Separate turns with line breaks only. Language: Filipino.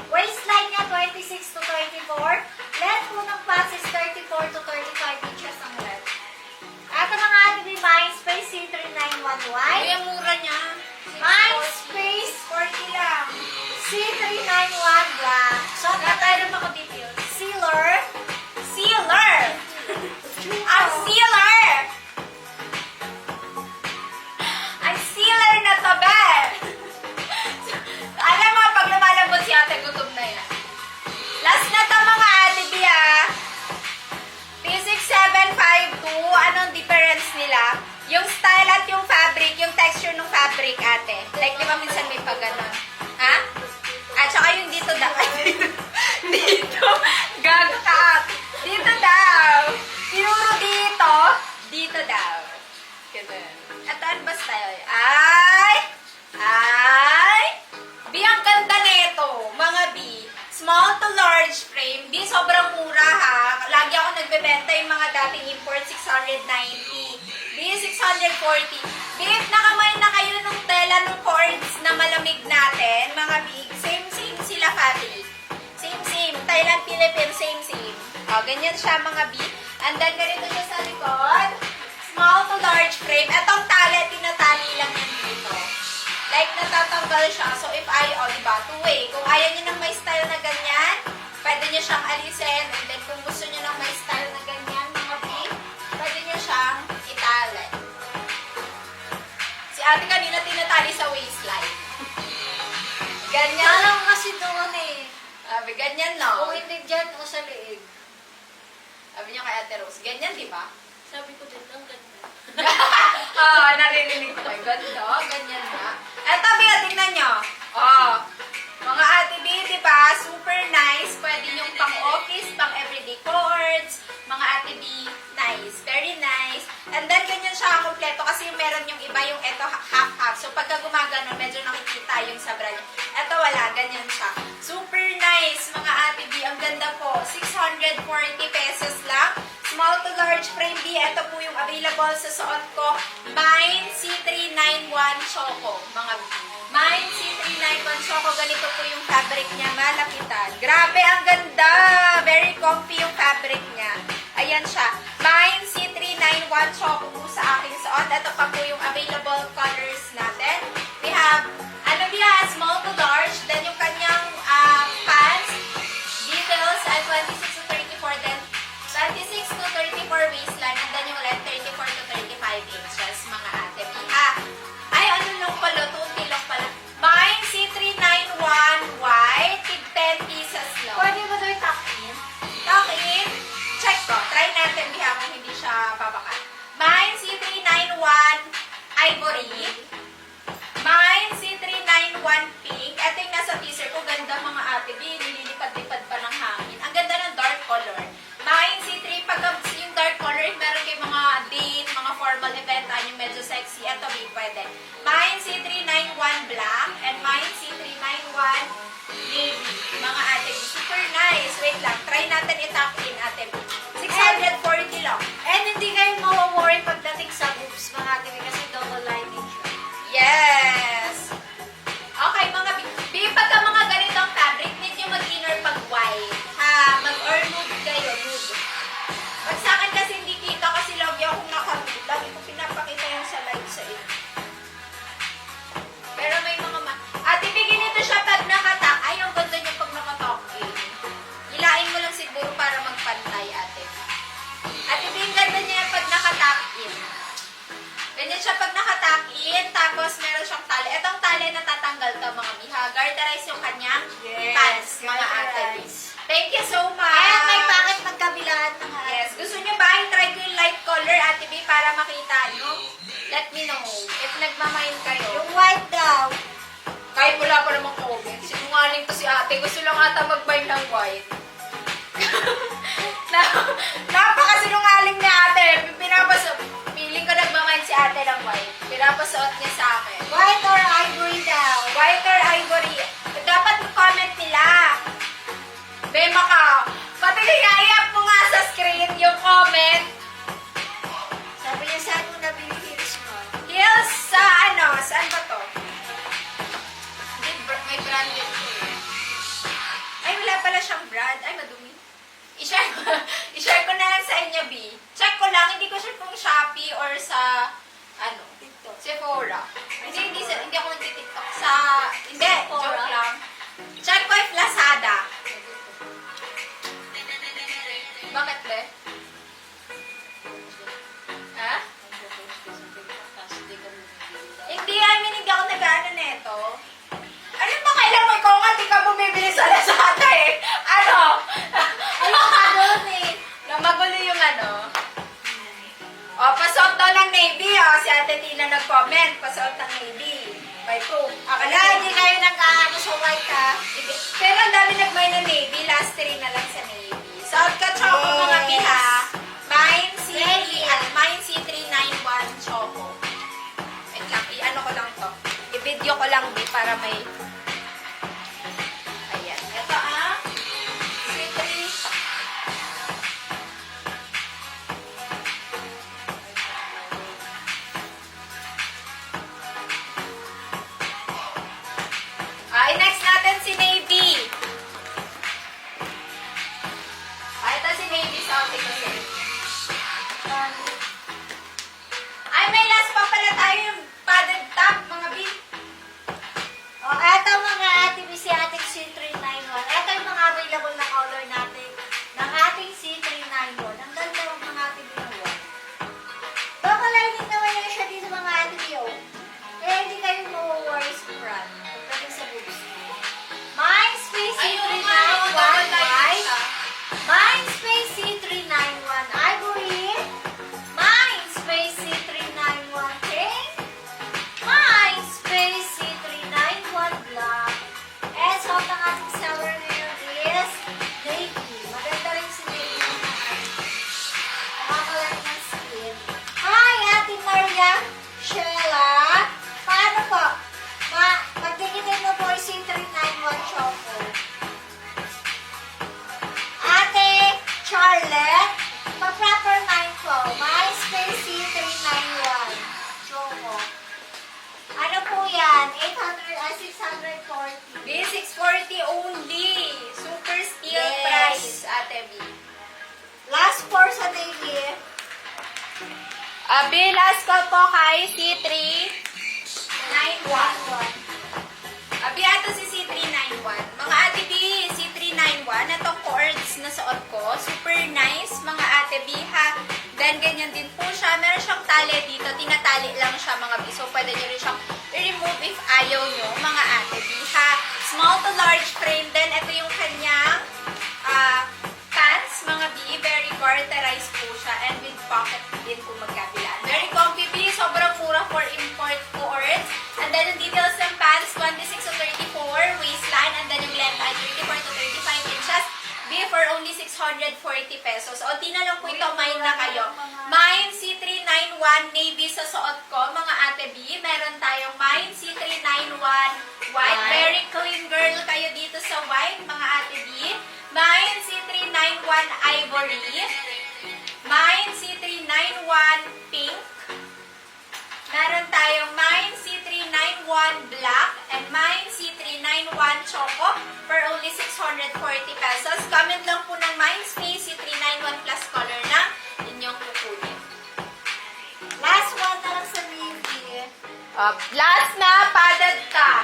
Waistline niya 26 to 24. Length po ng class is 34 to 35 inches ang length. Ito mga ating Mindspace C391 white.
Ay, ang mura niya.
Mindspace
40 lang.
C391 black. So,
Tayo naman ako dito.
Sealer. Sealer! Ang sealer!
Ang sealer na to, be! Alam mo, pag lumalabot si ate, gutom na yan. Last na to mga ate, Bia. P6752, anong difference nila? Yung style at yung fabric, yung texture ng fabric, ate. Like, di ba minsan may pag ganon? Ha? At saka yung dito daw. Dito. Gagkat. Dito daw. Tinuro dito. Dito daw. Ganun. At ano ba style? Ay! Bi, ang ganda nito, mga B. Small to large frame. Di, sobrang mura ha. Lagi ako nagbebenta yung mga dating import, 690. Di, 640. Bi, if nakamay na kayo nung tela nung cords na malamig natin, mga B, same sila fabric. Same. Thailand, Philippines, same. O, ganyan siya mga B. And then, ganito siya sa likod. Small to large frame. Etong tali, tinatali lang yan dito. Like, natatanggal siya. So, if diba, two-way. Kung ayaw nyo ng may style na ganyan, pwede nyo siyang alisin. And then, kung gusto nyo ng may style na ganyan, mga B, pwede nyo siyang itali. Si ate kanina tinatali sa waistline. Ganyan.
Alam kasi doon eh.
Sabi, ganyan, no?
Kung hindi dyan o sa leeg.
Sabi niya kay Ate Rose, ganyan, di ba?
Sabi ko din, ang ganda.
Oo, naririnig ko. Ganda, ganyan na. Eto, Bia, tingnan nyo. Mga Ate B, di ba? Super nice. Pwede yung pang-office, pang-everyday chords. Mga Ate B, nice. Very nice. And then, ganyan siya kompleto kasi yung meron yung iba, yung eto half-half. So, pagka gumagano, medyo nakikita yung sa bra niya. Eto, wala. Ganyan siya. Super nice, mga Ate B. Ang ganda po. 640 pesos lang. Small to large frame B. Ito po yung available sa suot ko. Mine C391 Choco. Mga B. Mine C391 Choco. Ganito po yung fabric niya. Malapitan. Grabe, ang ganda. Very comfy yung fabric niya. Ayan siya. Mine C391 Choco po sa aking suot. Ito pa po yung available colors natin. We have, small to large. Then yung kanyang pants. Details at 26 to 34. Then 26 to 34 waistline. And then yung length 34 to 35 inches. Mga ate. Ay, ano lang pala? Tunti lang pala. Mine C391 white. Tig 10 pieces lang.
Pwede ba doon tuck-in?
Tuck-in. Check ko. Try natin diha kung hindi siya babakan. Mine C391 ivory. Mine C391 pink. Ito yung nasa teaser ko. Ganda mga ate. Nililipad-lipad pa ng hangin. Ang ganda ng dark color. Mine C3, pag yung dark color, meron kayo mga date, mga formal event, yung medyo sexy. Ito, pwede. Mine C391 black and mine C391 navy. Mga ate, super nice. Wait lang, try natin i-tuck in, ate. 640 lang.
And hindi kayo mawaworry pagdating sa boobs, mga ate, kasi double lining siya.
Yes! Okay, mga pagka mga ganitong fabric, need nyo mag-inner pag white. Or nude kayo, nude. Pag sa akin kasi hindi kita kasi lagi akong naka-nude. Lagi ko pinapakita yung sa live sa inyo. Pero may mga ate, bigyan nito siya pag nakatak. Ay, ang ganda niya pag nakatak. Hilain mo lang siguro para magpantay, ate. Ate, ang ganda niya pag nakatak-in. Ganyan siya pag nakatak-in, tapos meron siyang tali. Itong tali natatanggal to, mga miha. Garterize yung kanyang pants, mga ate. Thank you so much.
Ayan, may packet magkabilaan ng
Yes. Gusto niyo ba i-try ko yung light color, Ate B, para makita nyo? Let me know if nagmamayin kayo.
Yung white daw.
Kahit wala pa namang comment. Sinungaling to si ate. Gusto lang ata mag-buy ng white. Napakasinungaling ni ate. Feeling ko nagmamayin si ate ng white. Pinapasuot niya sa akin.
White or ivory daw.
White or ivory branded ko eh. Ay, wala pala siyang brand. Ay, madumi. I-share ko na lang sa inyo, B. Check ko lang, hindi ko sure kung Shopee or sa, ano,
TikTok.
Sephora. Hindi ako nagtitiktok. Hindi,
Sephora?
joke lang. Check ko if Lazada. Bakit, be? Ha? Hindi, I mean, hindi ako nag-ano neto. Ano ba kailan mo ikaw nga di ka bumibili sa Lazada eh? Ano?
Ayun ka doon eh.
Magulo yung ano. O, pasuot daw ng navy. O, si Ate Tina nag-comment. Pasuot ng navy. May proof.
Wala, hindi kayo nag-ano sa white ha.
Pero ang dami nagmay ng navy. Last 3 na lang sa navy. Suot ka choco
Yes.
mga piha. Mine C3
Navy.
at mine C391 choco. Wait lang. I-ano ko lang to. I-video ko lang di para may... Ayan. Ito C3. Next natin si Navy. Ito si Navy sa ating kasi. Ay, may last pa pala tayo yung padded top, mga B.
O, eto mga ate, si ating C391. Eto yung mga available na color natin ng ating C391. Ang ganda ng mga ate ginawa. Baka lining naman yan siya dito mga ate yo. Kaya hindi kayo ma-worry sa front. Pagdating sa boobs. Mindspace C391 white. Mindspace C391 ivory. Mindspace C391 pink. Mindspace C391 black. And so, ang ating seller ngayon is Navy. Maganda rin si Navy. Nakakalang ng skin. Hi, Ate Maria Sheila. Paano po? Magdikitin mo po yung C391 choco. Ate Charlotte, mag-proper mind po. Mindspace C391 choco. Ano po yan? 640.
B640 only. Super steal
Yes.
price, Ate B.
Last four sa Navy.
B, last call po kay C391. Abi, ato si C391. Mga ate B, C391. Itong cords na suot ko. Super nice, mga ate B, ha. Then, ganyan din po siya. Meron siyang tali dito. Tinatali lang siya, mga B. So, pwede nyo rin siyang i-remove if ayaw nyo, mga ate B, ha. Small to large frame. Then, ito yung kanyang pants, mga B. Very garterized po siya. And with pocket din po magkabilaan. Very comfy B. Sobrang mura for import cords. And then, yung details ng pants, 26 to 34 waistline. And then, yung length ay 34 to 35 inches. B for only 640 pesos. O, di na lang po ito, mine na kayo. Mine C391 navy sa suot ko, mga ate B. Meron tayong mine C391 white. Very clean girl kayo dito sa white, mga ate B. Mine C391 ivory. Mine C391 pink. Meron tayong mine C391 black and mine C391 choco for only 640 pesos. Comment lang po ng Mindspace C391 plus color na inyong kukunin.
Last one na lang sa Navy.
Last na, padded top.